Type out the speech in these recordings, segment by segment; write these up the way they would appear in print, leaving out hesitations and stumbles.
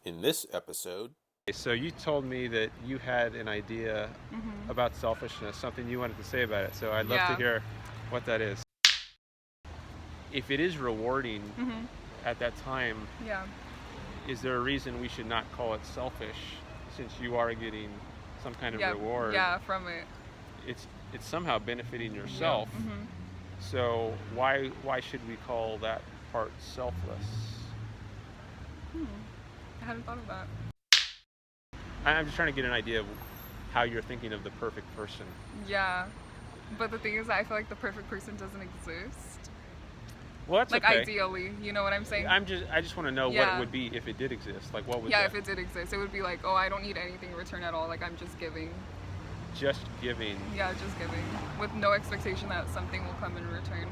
In this episode, So you told me that you had an idea Mm-hmm. about selfishness, something you wanted to say about it. So I'd love to Yeah. hear what that is. If it is rewarding Mm-hmm. at that time, Yeah. is there a reason we should not call it selfish since you are getting some kind of Yeah. reward? Yeah, from it. It's somehow benefiting yourself. Mm-hmm. So why should we call that part selfless? I hadn't thought of that. I'm just trying to get an idea of how you're thinking of the perfect person. Yeah. But the thing is that I feel like the perfect person doesn't exist. Well, that's Like okay. ideally, you know what I'm saying? I just want to know what Yeah. it would be if it did exist. Like what would Yeah, that? if it did exist, it would be like, oh, I don't need anything in return at all. Like I'm just giving. Just giving. Yeah, just giving. With no expectation that something will come in return.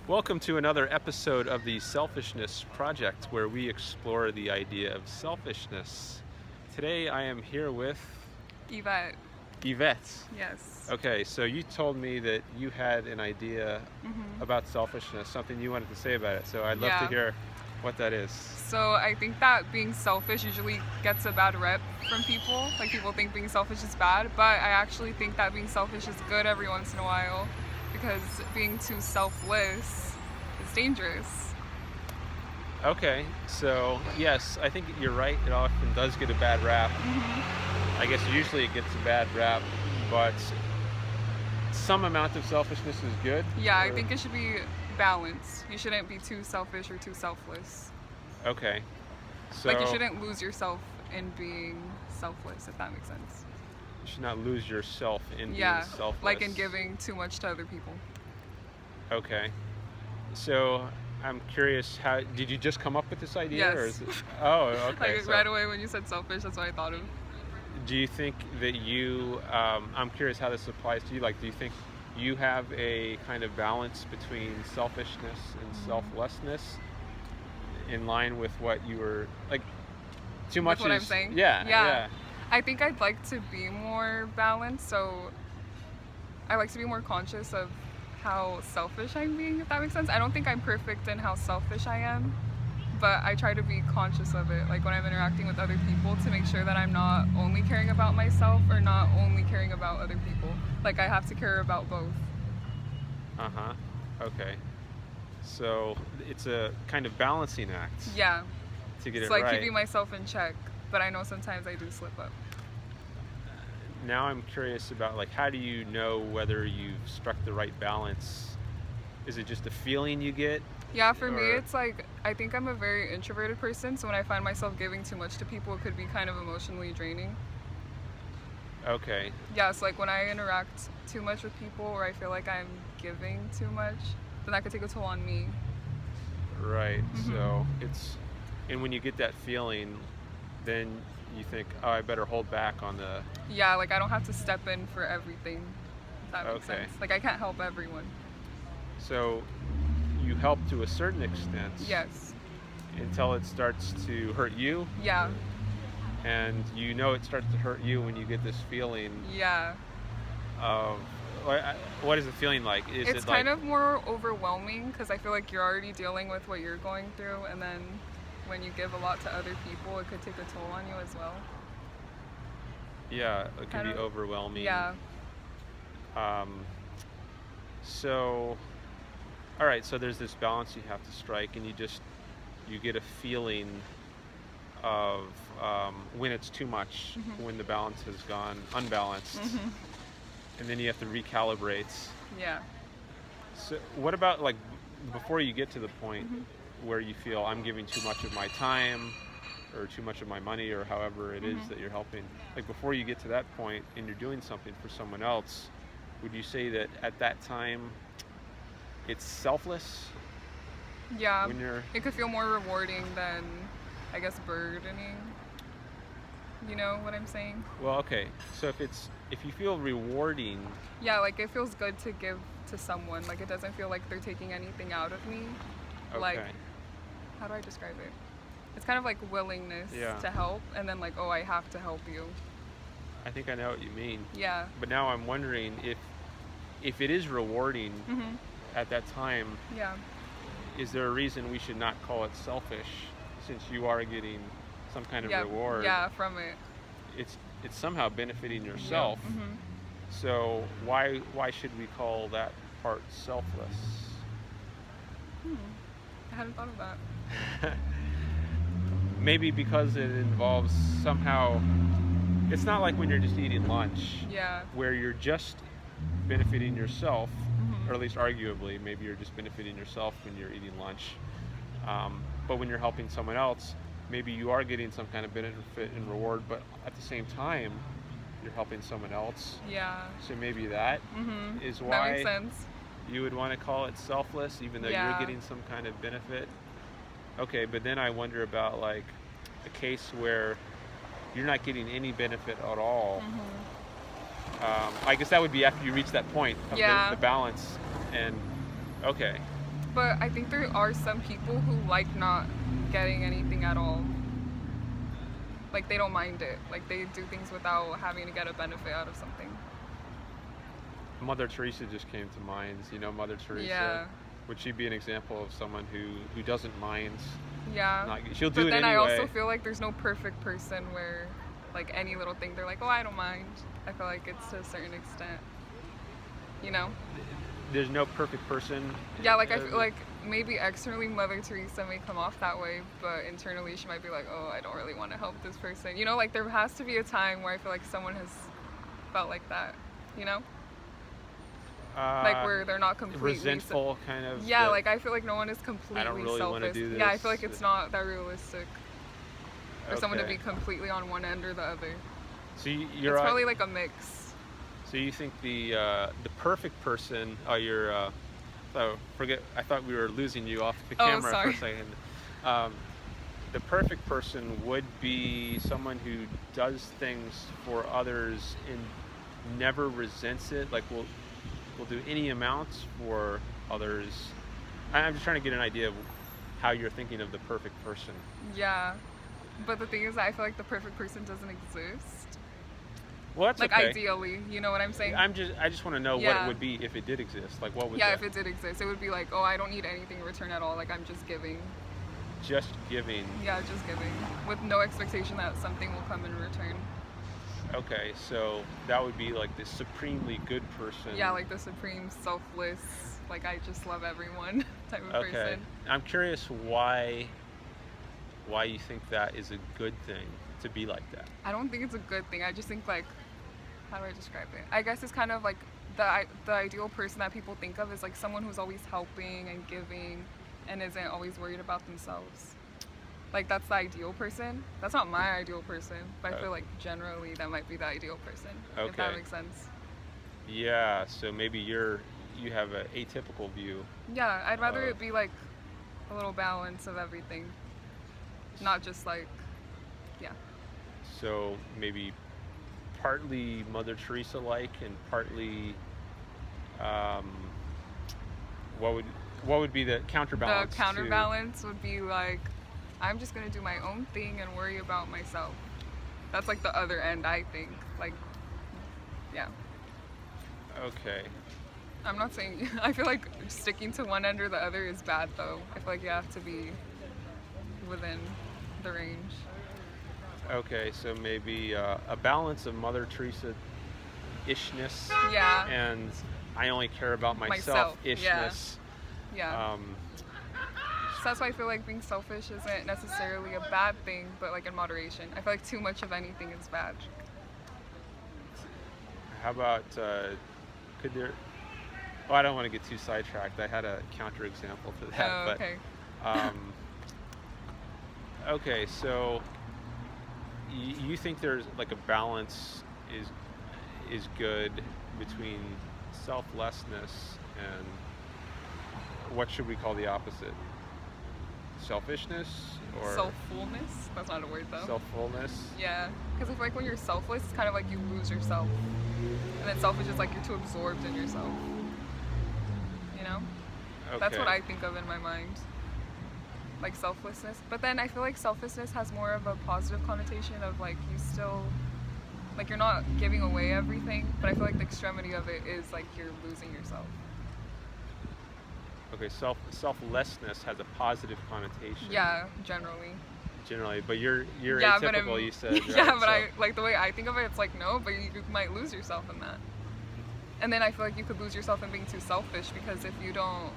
Welcome to another episode of the Selfishness Project, where we explore the idea of selfishness. Today I am here with Yvette. Yvette. Yes. Okay, so you told me that you had an idea Mm-hmm. about selfishness, something you wanted to say about it. So I'd love to Yeah. hear what that is. So I think that being selfish usually gets a bad rep from people. Like people think being selfish is bad, but I actually think that being selfish is good every once in a while because being too selfless is dangerous. Okay, so yes, I think you're right. It often does get a bad rap. Mm-hmm. I guess usually it gets a bad rap, but some amount of selfishness is good. Yeah, I or- think it should be balanced. You shouldn't be too selfish or too selfless. Okay. So Like you shouldn't lose yourself in being selfless, if that makes sense. you should not lose yourself in Yeah, being selfless. like in giving too much to other people. Okay. So I'm curious, how did you just come up with this idea, or Yes. is it? Oh, okay. Like So right away when you said selfish, that's what I thought of. do you think that you? I'm curious how this applies to you. Like, do you think you have a kind of balance between selfishness and selflessness, in line with what you were like? Too much With what is I'm saying? Yeah. Yeah. I think I'd like to be more balanced, so I like to be more conscious of how selfish I'm being, if that makes sense. I don't think I'm perfect in how selfish I am, but I try to be conscious of it, like when I'm interacting with other people, to make sure that I'm not only caring about myself or not only caring about other people. Like I have to care about both. Uh-huh. Okay. So it's a kind of balancing act Yeah. to get It's it like right. keeping myself in check, but I know sometimes I do slip up. Now I'm curious about, like, how do you know whether you've struck the right balance? Is it just a feeling you get? Yeah, for me, Or- it's like I think I'm a very introverted person, so when I find myself giving too much to people, it could be kind of emotionally draining. Okay. Yeah, so like when I interact too much with people or I feel like I'm giving too much, then that could take a toll on me. Right. Mhm. So and when you get that feeling, then you think, oh, I better hold back on the. Yeah, like I don't have to step in for everything, if that makes Okay. sense. Like I can't help everyone. So you help to a certain extent. Yes. Until it starts to hurt you, Yeah. and you know it starts to hurt you when you get this feeling Yeah. of. What is the feeling like? Is It's it like? kind of more overwhelming because I feel like you're already dealing with what you're going through, and then when you give a lot to other people, it could take a toll on you as well. Yeah, it can be Kind of- overwhelming. Yeah. So, all right. So there's this balance you have to strike, and you get a feeling of when it's too much, Mhm. when the balance has gone unbalanced, Mhm. and then you have to recalibrate. Yeah. So, what about, like, before you get to the point Mhm. where you feel I'm giving too much of my time or too much of my money or however it is Mhm. that you're helping? Like, before you get to that point and you're doing something for someone else, would you say that at that time it's selfless Yeah. when you're It could feel more rewarding than, I guess, burdening. You know what I'm saying? well, okay, so if you feel rewarding, Yeah, like it feels good to give to someone. Like it doesn't feel like they're taking anything out of me. okay, Like, how do I describe it? It's kind of like willingness Yeah. to help, and then like, oh, I have to help you. I think I know what you mean. Yeah. But now I'm wondering if it is rewarding Mhm. at that time, Yeah. is there a reason we should not call it selfish since you are getting some kind of Yeah. reward? Yeah, from it. It's somehow benefiting Yeah. yourself. Mhm. So why should we call that part selfless? Hmm. I hadn't thought of that. Maybe because it involves somehow, it's not like when you're just eating lunch Yeah. where you're just benefiting yourself, or Mhm. at least arguably maybe you're just benefiting yourself when you're eating lunch, but when you're helping someone else, maybe you are getting some kind of benefit and reward, but at the same time you're helping someone else. Yeah. So maybe that Mhm. is That makes why sense. you would want to call it selfless, even though you're Yeah. getting some kind of benefit. Okay, but then I wonder about like a case where you're not getting any benefit at all. Mhm. I guess that would be after you reach that point of Yeah. the balance. And okay, But I think there are some people who like not getting anything at all. Like they don't mind it. Like they do things without having to get a benefit out of something. Mother Teresa just came to mind. You know, Mother Teresa. Yeah. Would she be an example of someone who doesn't mind? Yeah. Not, she'll do But it then anyway. I also feel like there's no perfect person where like any little thing they're like, oh, I don't mind. I feel like it's to a certain extent. You know? There's no perfect person. Yeah, like I feel like maybe externally Mother Teresa may come off that way, but internally she might be like, oh, I don't really want to help this person. You know, like there has to be a time where I feel like someone has felt like that, you know? Like where they're not completely resentful, kind of. Yeah, like I feel like no one is completely I don't really wanna selfish. do Yeah, I this. feel like it's not that realistic for someone to Okay. be completely on one end or the other. So you're It's probably like a mix. So you think the perfect person? Oh, you're. So forget. I thought we were losing you off the Oh, camera sorry. for a second. The perfect person would be someone who does things for others and never resents it. Like will do any amounts for others. I'm just trying to get an idea of how you're thinking of the perfect person. Yeah. But the thing is that I feel like the perfect person doesn't exist. Well, that's Like okay. ideally, you know what I'm saying? I just want to know what Yeah. it would be if it did exist. Like what would Yeah, that? if it did exist, it would be like, oh, I don't need anything in return at all. Like I'm just giving. Just giving. Yeah, just giving. With no expectation that something will come in return. Okay, so that would be like the supremely good person. Yeah, like the supreme selfless, like I just love everyone type of Okay. person. I'm curious why you think that is a good thing to be like that. I don't think it's a good thing. I just think like, how do I describe it? I guess it's kind of like the ideal person that people think of is like someone who's always helping and giving and isn't always worried about themselves. Like that's the ideal person. That's not my ideal person, but I feel like generally that might be the ideal person. If that Okay. makes sense. Yeah, so maybe you have an atypical view. Yeah, I'd rather it be like a little balance of everything. Not just like, yeah. So maybe partly Mother Teresa like and partly what would be the counterbalance? The counterbalance would be like, I'm just gonna do my own thing and worry about myself. That's like the other end, I think. Like, yeah. Okay. I'm not saying, I feel like sticking to one end or the other is bad though. I feel like you have to be within the range. Okay, so maybe a balance of Mother Teresa-ishness Yeah. and I only care about Myself, myself-ishness. Yeah. So that's why I feel like being selfish isn't necessarily a bad thing, but like in moderation. I feel like too much of anything is bad. How about could there? Oh, I don't want to get too sidetracked. I had a counterexample to that, Oh, okay. but okay. So you think there's like a balance is good between selflessness and what should we call the opposite? Selfishness or Selffulness? That's not a word though. selffulness? Yeah, because I feel like when you're selfless, it's kind of like you lose yourself. And then selfish is like you're too absorbed in yourself. You know? Okay. That's what I think of in my mind. Like selflessness. But then I feel like selflessness has more of a positive connotation of like you still, Like, you're not giving away everything, but I feel like the extremity of it is like you're losing yourself. Okay, selflessness has a positive connotation. Yeah, generally. Generally, but you're Yeah, but atypical. You said. yeah, Right? but I like the way I think of it. It's like no, but you might lose yourself in that. And then I feel like you could lose yourself in being too selfish, because if you don't,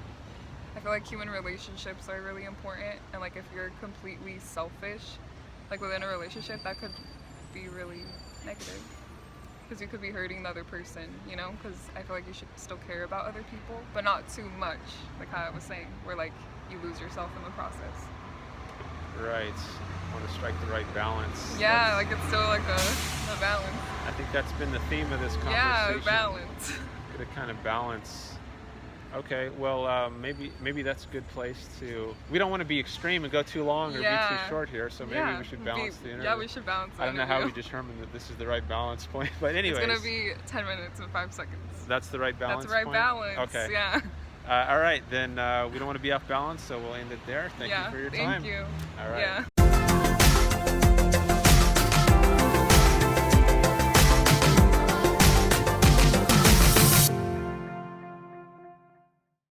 I feel like human relationships are really important, and like if you're completely selfish, like within a relationship, that could be really negative, because you could be hurting the other person, you know, because I feel like you should still care about other people, but not too much, like how I was saying, where like you lose yourself in the process. Right. Want to strike the right balance. Yeah, like it's still like a balance. I think that's been the theme of this conversation. Yeah, balance. Get a kind of balance. Okay, well, maybe that's a good place to. We don't want to be extreme and go too long or be too short here, so maybe we should balance the interview. Yeah, we should balance the I don't know interview. how we determine that this is the right balance point, but anyways. It's gonna be 10 minutes and 5 seconds. That's the right balance. That's the right point? balance. Okay. Yeah. All right, then we don't want to be off balance, so we'll end it there. Thank you for your time. Thank you. All right. Yeah.